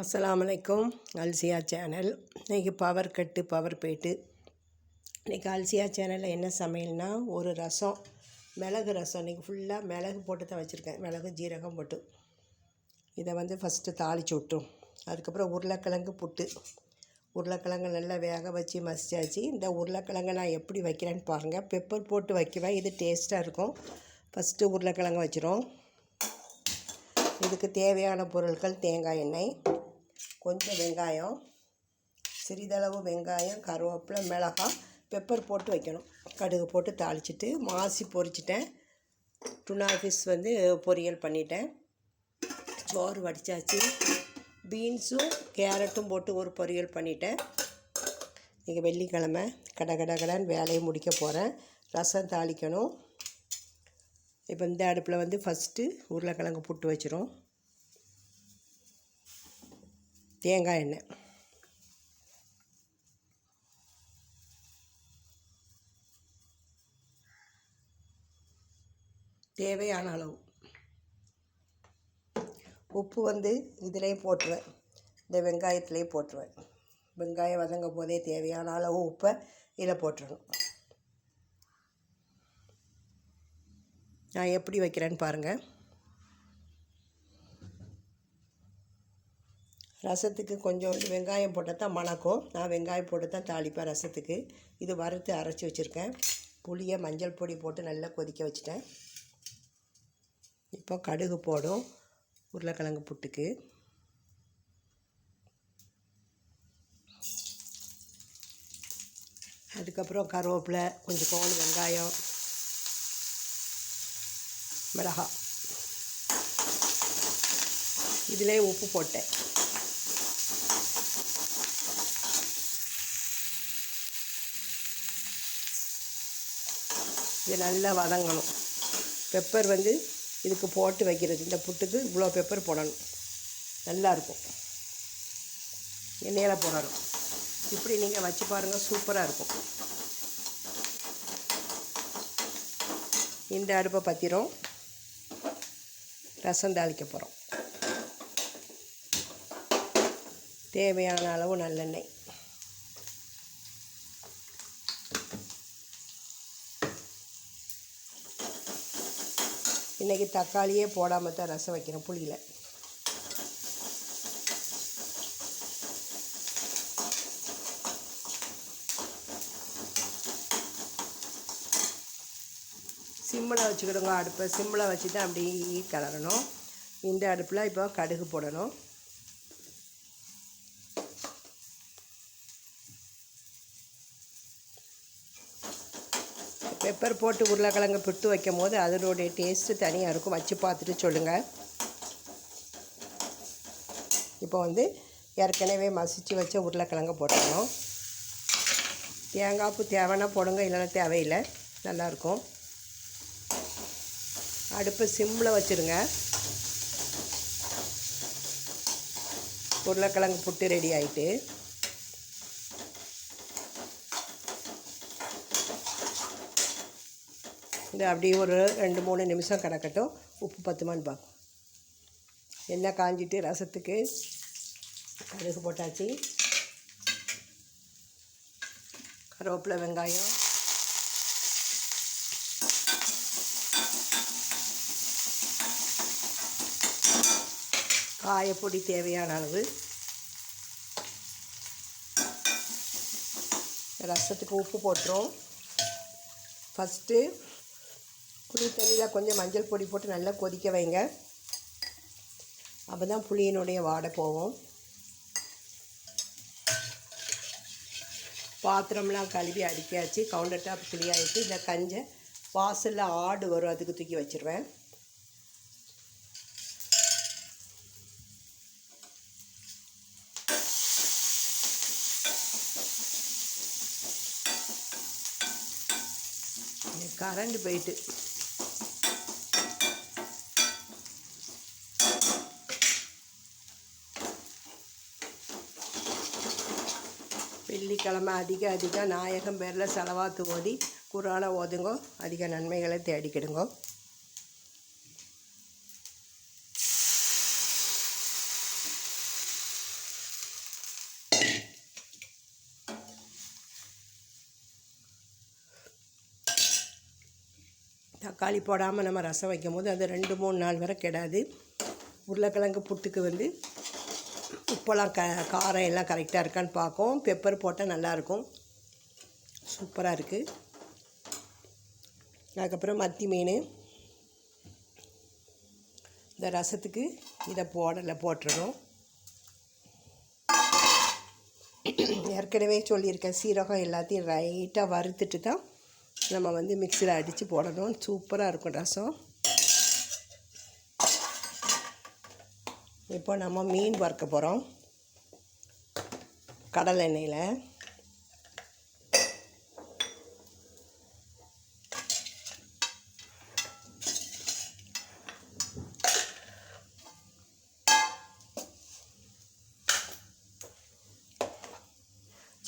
அஸ்ஸலாமு அலைக்கும். அல்சியா சேனல். இன்றைக்கி பவர் கட்டு பவர் போயிட்டு இன்றைக்கி அல்சியா சேனலில் என்ன சமையல்னா, ஒரு ரசம், மிளகு ரசம். இன்றைக்கி ஃபுல்லாக மிளகு போட்டு தான் வச்சுருக்கேன். மிளகு ஜீரகம் போட்டு இதை ஃபஸ்ட்டு தாளித்து விட்டோம். அதுக்கப்புறம் உருளைக்கிழங்கு புட்டு. உருளைக்கிழங்கு நல்லா வேக வச்சு மசிச்சாச்சு. இந்த உருளைக்கிழங்கை நான் எப்படி வைக்கிறேன்னு பாருங்கள். பெப்பர் போட்டு வைக்குவேன், இது டேஸ்ட்டாக இருக்கும். ஃபஸ்ட்டு உருளைக்கிழங்கு வச்சிரும். இதுக்கு தேவையான பொருட்கள்: தேங்காய் எண்ணெய், கொஞ்சம் வெங்காயம், சிறிதளவு வெங்காயம், கருவேப்பிலை, மிளகாய், பெப்பர் போட்டு வைக்கணும். கடுகு போட்டு தாளிச்சிட்டு மாசி பொரிச்சிட்டேன். டுனா ஃபிஷ் பொரியல் பண்ணிட்டேன். சோறு வடித்தாச்சு. பீன்ஸும் கேரட்டும் போட்டு ஒரு பொரியல் பண்ணிட்டேன். இன்றைக்கி வெள்ளிக்கிழமை கடகடன்னு வேலையை முடிக்க போகிறேன். ரசம் தாளிக்கணும். இப்போ இந்த அடுப்பில் ஃபஸ்ட்டு உருளைக்கிழங்கு புட்டு வச்சிரும். தேங்காய் எண்ணெய், தேவையான அளவு உப்பு இதிலே போட்டுருவேன். இந்த வெங்காயத்திலே போட்டுருவேன். வெங்காயம் வதங்கும் போதே தேவையான அளவு உப்பை இதில் போட்டுடணும். நான் எப்படி வைக்கிறேன்னு பாருங்கள். ரசத்துக்கு கொஞ்சோண்டு வெங்காயம் போட்டால் தான் மணக்கும். நான் வெங்காயம் போட்டு தான் தாளிப்பேன் ரசத்துக்கு. இது வறுத்து அரைச்சி வச்சுருக்கேன். புளியை மஞ்சள் பொடி போட்டு நல்லா கொதிக்க வச்சுட்டேன். இப்போ கடுகு போடும் உருளைக்கிழங்கு புட்டுக்கு. அதுக்கப்புறம் கருவேப்பிலை, கொஞ்சம் கோல் வெங்காயம், மிளகாய், இதிலே உப்பு போட்டேன். இது நல்லா வதங்கணும். பெப்பர் இதுக்கு போட்டு வைக்கிறது. இந்த புட்டுக்கு இவ்வளோ பெப்பர் போடணும், நல்லாயிருக்கும். எண்ணெயில் போடணும். இப்படி நீங்கள் வச்சு பாருங்கள், சூப்பராக இருக்கும். இந்த அடுப்பை பற்றிரும். ரசம் தாளிக்க போகிறோம். தேவையான அளவு நல்லெண்ணெய். இன்றைக்கி தக்காளியே போடாமல் தான் ரசம் வைக்கிறேன், புளியில். சிம்மில் வச்சுக்கிடுங்க அடுப்பை. சிம்மில் வச்சு தான் அப்படி கிளறணும். இந்த அடுப்பில் இப்போ கடுகு போடணும். பெப்பர் போட்டு உருளைக்கிழங்கு புட்டு வைக்கும் போது அதனுடைய டேஸ்ட்டு தனியாக இருக்கும். வச்சு பார்த்துட்டு சொல்லுங்கள். இப்போ ஏற்கனவே மசித்து வச்ச உருளைக்கிழங்கு போட்டுக்கணும். தேங்காய் பூ தேவைன்னா போடுங்க, இல்லைன்னா தேவையில்லை, நல்லாயிருக்கும். அடுப்பு சிம்மில் வச்சுருங்க. உருளைக்கிழங்கு புட்டு ரெடி ஆகிட்டு அப்படியே ஒரு 2-3 நிமிஷம் கிடக்கட்டும். உப்பு பத்துமான்னு பார்க்கும். எண்ணெய் காஞ்சிட்டு ரசத்துக்கு கடுகு போட்டாச்சு. கருவேப்பிலை, வெங்காயம், காயப்பொடி தேவையான அளவு. ரசத்துக்கு உப்பு போட்டுரும். ஃபஸ்ட்டு புளி தண்ணியில் கொஞ்சம் மஞ்சள் பொடி போட்டு நல்லா கொதிக்க வைங்க. அப்போ தான் புளியினுடைய வாடை போகும். பாத்திரம்லாம் கழுவி அடிக்காச்சு. கவுண்டர் டாப் கிளீன் ஆகிட்டு இந்த கஞ்சை வாசலில் ஆடு வரும், அதுக்கு தூக்கி வச்சுருவேன். கரண்ட் போயிட்டு வெள்ளிக்கிழமை அதிக நாயகம் பேரில் செலவாத்து ஓதி குரானை ஓதுங்கோ. அதிக நன்மைகளை தேடிக்கிடுங்கோ. தக்காளி போடாமல் நம்ம ரசம் வைக்கும் போது அது 2-3 நாள் வரை கெடாது. உருளைக்கிழங்கு புட்டுக்கு வந்து உப்பெல்லாம் காரம் எல்லாம் கரெக்டாக இருக்கான்னு பார்க்கும். பெப்பர் போட்டால் நல்லாயிருக்கும். சூப்பராக இருக்குது. அதுக்கப்புறம் மத்தி மீன் இந்த ரசத்துக்கு இதை போட்டுறணும். ஏற்கனவே சொல்லியிருக்கேன், சீரகம் எல்லாத்தையும் ரைட்டாக வறுத்துட்டு தான் நம்ம வந்து மிக்சியில் அடித்து போடணும். சூப்பராக இருக்கும் ரசம். இப்போ நம்ம மீன் வறுக்க போகிறோம் கடலை எண்ணெயில்.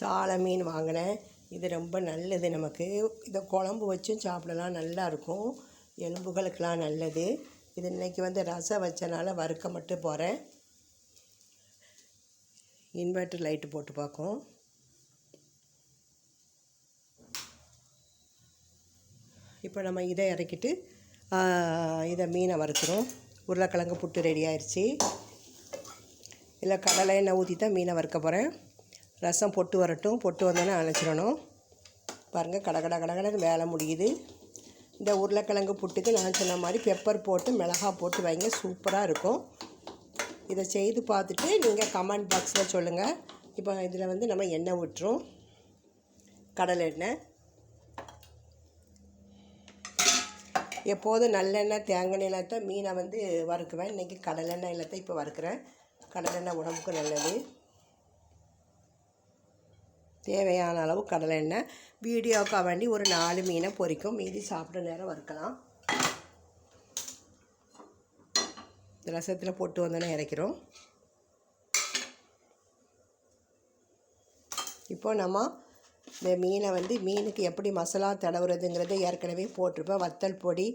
சாலை மீன் வாங்கினேன். இது ரொம்ப நல்லது நமக்கு. இதை குழம்பு வச்சும் சாப்பிடலாம், நல்லாயிருக்கும். எலும்புகளுக்கெலாம் நல்லது. இது இன்றைக்கி வந்து ரசம் வச்சனால வறுக்க மட்டும் போகிறேன். இன்வெர்ட்டர் லைட்டு போட்டு பார்க்கும். இப்போ நம்ம இதை இறக்கிட்டு இதை மீனை வறுக்கிறோம். உருளைக்கிழங்கு புட்டு ரெடி ஆயிடுச்சு. இல்லை கடலை எண்ணெய் ஊற்றி தான் மீனை வறுக்க போகிறேன். ரசம் பொட்டு வரட்டும். பொட்டு வந்தோன்னே அணைச்சிடணும். பாருங்கள், கடகடன்னு வேலை முடியுது. இந்த உருளைக்கிழங்கு புட்டுக்கு நான் சொன்ன மாதிரி பெப்பர் போட்டு மிளகாய் போட்டு வைங்க, சூப்பராக இருக்கும். இதை செய்து பார்த்துட்டு நீங்கள் கமெண்ட் பாக்ஸில் சொல்லுங்கள். இப்போ இதில் வந்து நம்ம எண்ணெய் விட்டுரும். கடலை எண்ணெய். எப்போதும் நல்லெண்ணெய் தேங்காய் தான் மீனை வந்து வறுக்குவேன். இன்றைக்கி கடலெண்ணெய் தான் இப்போ வறுக்கிறேன். கடலெண்ணெய் உடம்புக்கு நல்லது. தேவையான அளவு கடலை எண்ணெய். வீடியோக்காக வேண்டி ஒரு 4 மீனை பொரிக்கும். மீதி சாப்பிட்ற நேரம் வறுக்கலாம். இந்த ரசத்தில் போட்டு வந்தோன்னே இறக்கிறோம். இப்போ நம்ம இந்த மீனை வந்து மீனுக்கு எப்படி மசாலா தடவுறதுங்கிறத ஏற்கனவே போட்டிருப்பேன். வத்தல் பொடி,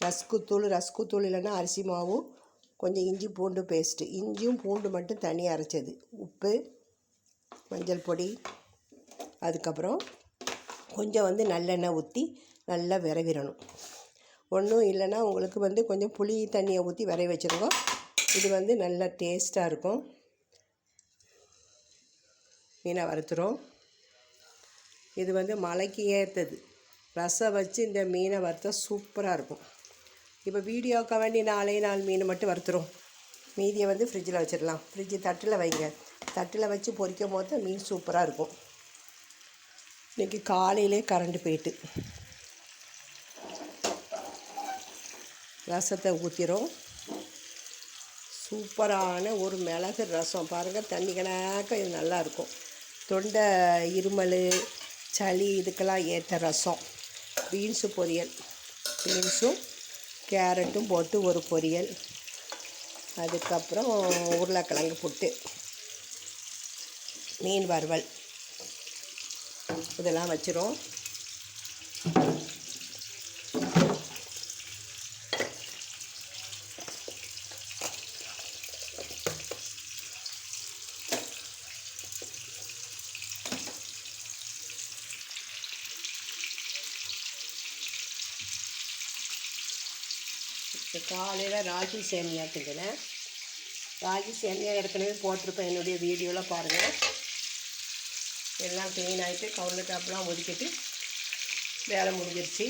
ரஸ்குத்தூள் இல்லைன்னா அரிசி மாவு, கொஞ்சம் இஞ்சி பூண்டு பேஸ்ட்டு. இஞ்சியும் பூண்டு மட்டும் தனியாக அரைச்சது, உப்பு, மஞ்சள் பொடி, அதுக்கப்புறம் கொஞ்சம் வந்து நல்லெண்ணெய் ஊற்றி நல்லா விரவிடணும். ஒன்றும் இல்லைன்னா உங்களுக்கு வந்து கொஞ்சம் புளி தண்ணியை ஊற்றி விரைய வச்சுருங்க. இது வந்து நல்லா டேஸ்ட்டாக இருக்கும். மீனை வறுத்துறோம். இது வந்து மலைக்கு ஏற்றது. ரசம் வச்சு இந்த மீனை வறுத்தா சூப்பராக இருக்கும். இப்போ வீடியோக்காக வேண்டி 4 மீன் மட்டும் வறுத்துறோம். மீதியை வந்து ஃப்ரிட்ஜில் வச்சிடலாம். தட்டில் வைங்க. தட்டில் வச்சு பொரிக்கும் போது மீன் சூப்பராக இருக்கும். இன்றைக்கி காலையிலே கரண்ட் போயிட்டு ரசத்தை ஊற்றிடும். சூப்பரான ஒரு மிளகு ரசம். பாருங்கள், தண்ணி கணக்க இது நல்லாயிருக்கும். தொண்டை இருமல், சளி இதுக்கெல்லாம் ஏற்ற ரசம். பீன்ஸு பொரியல், பீன்ஸும் கேரட்டும் போட்டு ஒரு பொரியல். அதுக்கப்புறம் உருளைக்கிழங்கு புட்டு, மீன் வறுவல், இதெல்லாம் வச்சிரும். காலையில் ராகி சேமியா கிண்டினேன். ராகி சேமியா ஏற்கனவே போட்டிருப்பேன் என்னுடைய வீடியோவில் பாருங்கள். எல்லாம் க்ளீன் ஆகிட்டு கவுண்டர் டாப்லாம் ஒதுக்கிட்டு வேலை முடிஞ்சிருச்சு.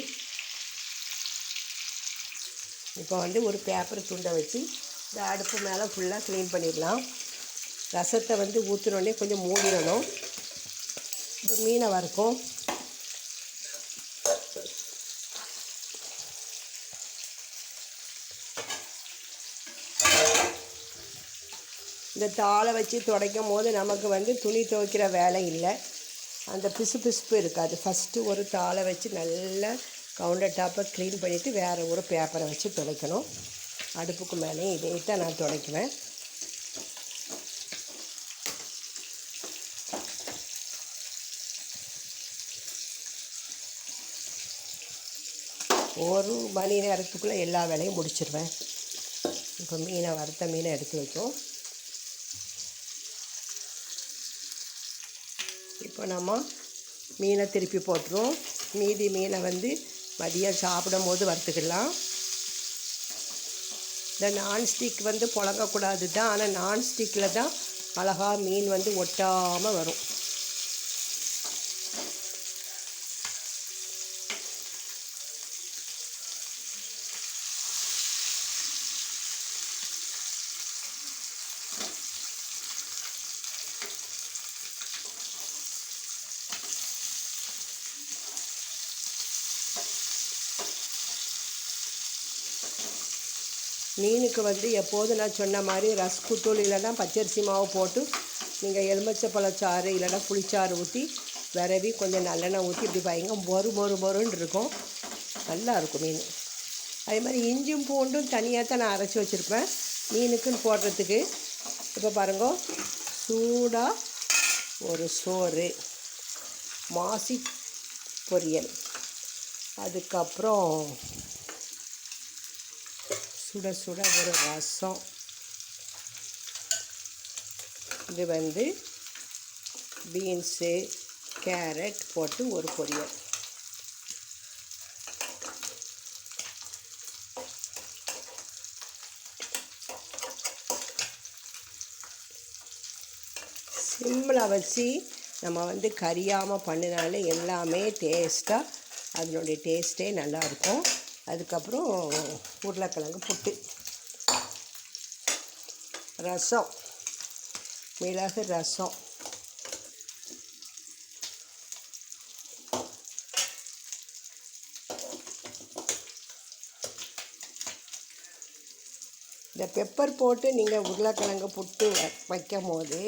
இப்போ வந்து ஒரு பேப்பர் துண்டை வச்சு இந்த அடுப்பு மேலே ஃபுல்லாக க்ளீன் பண்ணிடலாம். ரசத்தை வந்து ஊற்றினோடனே கொஞ்சம் மூடிடணும். இப்போ மீனை வறுக்கும். இந்த தாளை வச்சு துடைக்கும் போது நமக்கு வந்து துணி துவைக்கிற வேலை இல்லை. அந்த பிசுபிசுப்பு இருக்காது. ஃபஸ்ட்டு ஒரு தாளை வச்சு நல்லா கவுண்டர் டாப்பை க்ளீன் பண்ணிவிட்டு வேறு ஒரு பேப்பரை வச்சு துடைக்கணும். அடுப்புக்கு மேலே இதே தான் நான் துடைக்குவேன். ஒரு மணி நேரத்துக்குள்ளே எல்லா வேலையும் முடிச்சிடுவேன். இப்போ வறுத்த மீனை எடுத்து வைக்கும். இப்போ நம்ம மீனை திருப்பி போட்டுருவோம். மீதி மீனை வந்து மதியம் சாப்பிடும் போது வறுத்துக்கலாம். இந்த நான்ஸ்டிக் வந்து புழங்கக்கூடாது தான், ஆனால் நான்ஸ்டிக்கில் தான் அழகாக மீன் வந்து ஒட்டாமல் வரும். மீனுக்கு வந்து எப்போதும் நான் சொன்ன மாதிரி ரஸ்குத்தூள் இல்லைன்னா பச்சரிசி மாவு போட்டு நீங்கள் எலுமிச்சப்பழச்சாறு இல்லைன்னா புளிச்சாறு ஊற்றி விரவி கொஞ்சம் நல்லெண்ணெய் ஊற்றி இப்படி பயங்கர மொறுன்னு இருக்கும், நல்லா இருக்கும் மீன். அதே மாதிரி இஞ்சும் பூண்டும் தனியாக தான் நான் அரைச்சி வச்சுருப்பேன் மீனுக்குன்னு போடுறதுக்கு. இப்போ பாருங்க, சூடாக ஒரு சோறு, மாசி பொரியல், அதுக்கப்புறம் சுட சுட ஒரு ரசம். இது வந்து பீன்ஸு கேரட் போட்டு ஒரு பொரியல். சிம்மில் வச்சு நம்ம வந்து கரியாமல் பண்ணினாலே எல்லாமே டேஸ்ட்டாக அதனுடைய டேஸ்ட்டே நல்லாயிருக்கும். அதுக்கப்புறம் உருளைக்கிழங்கு புட்டு, ரசம், மிளகு ரசம். இந்த பெப்பர் போட்டு நீங்கள் உருளைக்கிழங்கு புட்டு வைக்கும் போது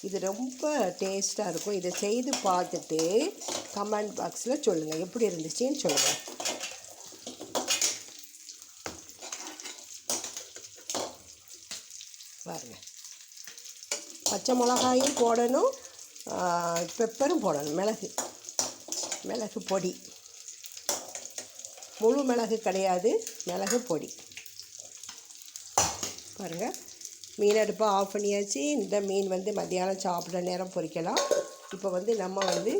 இது ரொம்ப டேஸ்ட்டாக இருக்கும். இதை செய்து பார்த்துட்டு கமெண்ட் பாக்ஸில் சொல்லுங்கள், எப்படி இருந்துச்சுன்னு சொல்லுங்கள். பாருங்கள், பச்சை மிளகாயும் போடணும், பெப்பரும் போடணும், மிளகு பொடி, முழு மிளகு கிடையாது, மிளகு பொடி. பாருங்கள், மீன் அடுப்பை ஆஃப் பண்ணியாச்சு. இந்த மீன் வந்து மத்தியானம் சாப்பிட்ற நேரம் பொரிக்கலாம். இப்போ வந்து நம்ம வந்து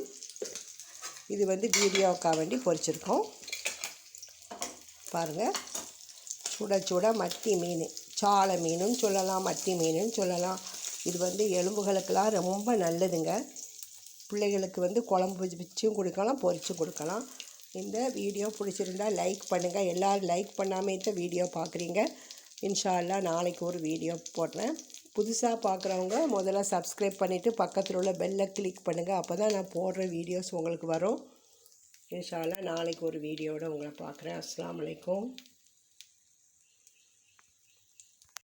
இது வந்து வீடியோவுக்காக வேண்டி பொரிச்சிருக்கோம். பாருங்கள், சுட சுட மத்தி மீன், சாலை மீனுன்னு சொல்லலாம், மத்தி மீனுன்னு சொல்லலாம். இது வந்து எலும்புகளுக்கெல்லாம் ரொம்ப நல்லதுங்க. பிள்ளைகளுக்கு வந்து குழம்பு வச்சும் கொடுக்கலாம், பொரிச்சும் கொடுக்கலாம். இந்த வீடியோ பிடிச்சிருந்தால் லைக் பண்ணுங்கள். எல்லோரும் லைக் பண்ணாமல் இந்த வீடியோ பார்க்குறீங்க. இன்ஷா அல்லாஹ் நாளைக்கு ஒரு வீடியோ போடுறேன். புதுசாக பார்க்குறவங்க முதல்ல சப்ஸ்கிரைப் பண்ணிவிட்டு பக்கத்தில் உள்ள பெல்லை கிளிக் பண்ணுங்கள். அப்போ தான் நான் போடுற வீடியோஸ் உங்களுக்கு வரும். இன்ஷா அல்லாஹ் நாளைக்கு ஒரு வீடியோவோட உங்களை பார்க்குறேன். அஸ்ஸலாமு அலைக்கும்.